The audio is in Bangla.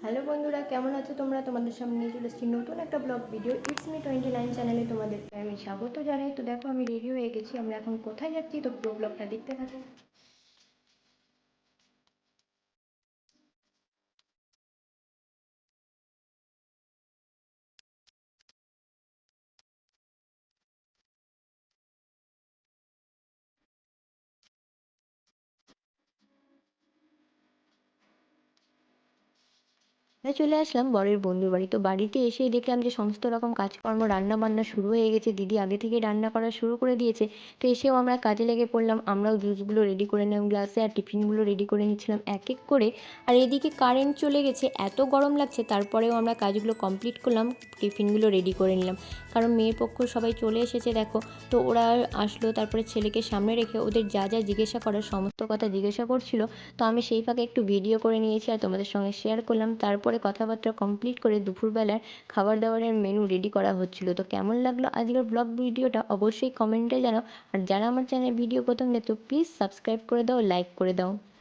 হ্যালো বন্ধুরা, কেমন আছো তোমরা? তোমাদের সামনে নিয়ে চলে এসেছি নতুন একটা ব্লগ ভিডিও। ইটস মি 29 চ্যানেলে তোমাদেরকে আমি স্বাগত জানাই। তো দেখো, আমি রেডি হয়ে গেছি। আমরা এখন কোথায় যাচ্ছি? তো পুরো ব্লগটা দেখতে থাকো। চলে আসলাম বরের বন্ধুর বাড়ি। তো বাড়িতে এসেই দেখলাম যে সমস্ত রকম কাজকর্ম রান্না বান্না শুরু হয়ে গেছে। দিদি আগে থেকে রান্না করা শুরু করে দিয়েছে। তো এসেও আমরা কাজে লেগে পড়লাম। আমরাও জুসগুলো রেডি করে নিলাম গ্লাসে, আর টিফিনগুলো রেডি করে নিচ্ছিলাম এক এক করে। আর এদিকে কারেন্ট চলে গেছে, এত গরম লাগছে, তারপরেও আমরা কাজগুলো কমপ্লিট করলাম, টিফিনগুলো রেডি করে নিলাম। কারণ মেয়ের পক্ষ সবাই চলে এসেছে দেখো। তো ওরা আসলো, তারপরে ছেলেকে সামনে রেখে ওদের যা যা জিজ্ঞাসা করার সমস্ত কথা জিজ্ঞাসা করছিল। তো আমি সেই ফাঁকে একটু ভিডিও করে নিয়েছি আর তোমাদের সঙ্গে শেয়ার করলাম। তারপরে কথাবার্তা কমপ্লিট করে দুপুরবেলার খাবার দাবারের মেনু রেডি করা হচ্ছিল। তো কেমন লাগলো আজকের ব্লগ ভিডিওটা অবশ্যই কমেন্টে জানাও। আর যারা আমার চ্যানেল ভিডিও প্রথম দেখতো প্লিজ সাবস্ক্রাইব করে দাও, লাইক করে দাও।